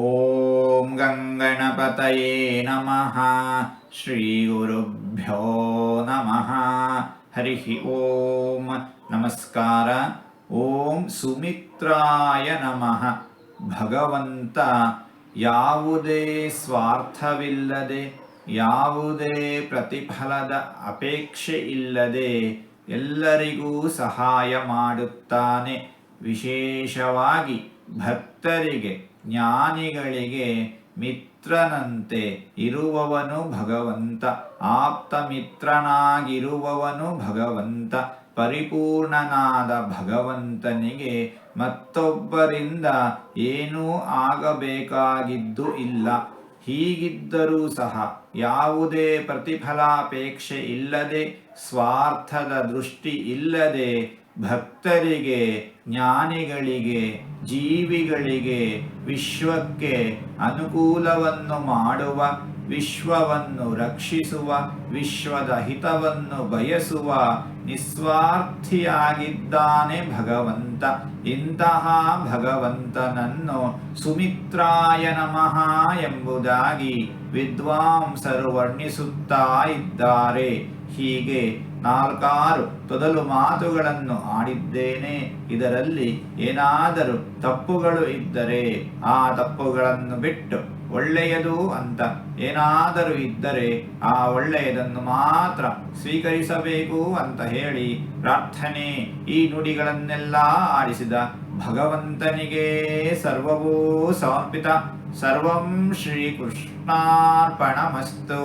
ಓಂ ಗಂಗಣಪತಯೇ ನಮಃ. ಶ್ರೀ ಗುರುಭ್ಯೋ ನಮಃ. ಹರಿ ಓಂ. ನಮಸ್ಕಾರ. ಓಂ ಸುಮಿತ್ರಾಯ ನಮಃ. ಭಗವಂತ ಯಾವುದೇ ಸ್ವಾರ್ಥವಿಲ್ಲದೆ, ಯಾವುದೇ ಪ್ರತಿಫಲದ ಅಪೇಕ್ಷೆ ಇಲ್ಲದೆ ಎಲ್ಲರಿಗೂ ಸಹಾಯ ಮಾಡುತ್ತಾನೆ. ವಿಶೇಷವಾಗಿ ಭಕ್ತರಿಗೆ, ಜ್ಞಾನಿಗಳಿಗೆ ಮಿತ್ರನಂತೆ ಇರುವವನು ಭಗವಂತ. ಆಪ್ತ ಮಿತ್ರನಾಗಿರುವವನು ಭಗವಂತ. ಪರಿಪೂರ್ಣನಾದ ಭಗವಂತನಿಗೆ ಮತ್ತೊಬ್ಬರಿಂದ ಏನೂ ಆಗಬೇಕಾಗಿದ್ದು ಇಲ್ಲ. ಹೀಗಿದ್ದರೂ ಸಹ ಯಾವುದೇ ಪ್ರತಿಫಲಾಪೇಕ್ಷೆ ಇಲ್ಲದೆ, ಸ್ವಾರ್ಥದ ದೃಷ್ಟಿ ಇಲ್ಲದೆ ಭಕ್ತರಿಗೆ, ಜ್ಞಾನಿಗಳಿಗೆ, ಜೀವಿಗಳಿಗೆ, ವಿಶ್ವಕ್ಕೆ ಅನುಕೂಲವನ್ನು ಮಾಡುವ, ವಿಶ್ವವನ್ನು ರಕ್ಷಿಸುವ, ವಿಶ್ವದ ಹಿತವನ್ನು ಬಯಸುವ ನಿಸ್ವಾರ್ಥಿಯಾಗಿದ್ದಾನೆ ಭಗವಂತ. ಇಂತಹ ಭಗವಂತನನ್ನು ಸುಮಿತ್ರಾಯ ನಮಃ ಎಂಬುದಾಗಿ ವಿದ್ವಾಂಸರು ವರ್ಣಿಸುತ್ತಾ ಇದ್ದಾರೆ. ಹೀಗೆ 4 ತೊದಲು ಮಾತುಗಳನ್ನು ಆಡಿದ್ದೇನೆ. ಇದರಲ್ಲಿ ಏನಾದರೂ ತಪ್ಪುಗಳು ಇದ್ದರೆ ಆ ತಪ್ಪುಗಳನ್ನು ಬಿಟ್ಟು ಒಳ್ಳೆಯದು ಅಂತ ಏನಾದರೂ ಇದ್ದರೆ ಆ ಒಳ್ಳೆಯದನ್ನು ಮಾತ್ರ ಸ್ವೀಕರಿಸಬೇಕು ಅಂತ ಹೇಳಿ ಪ್ರಾರ್ಥನೆ. ಈ ನುಡಿಗಳನ್ನೆಲ್ಲ ಆಡಿಸಿದ ಭಗವಂತನಿಗೆ ಸರ್ವವೂ ಸಮರ್ಪಿತ. ಸರ್ವಂ ಶ್ರೀಕೃಷ್ಣಾರ್ಪಣಮಸ್ತು.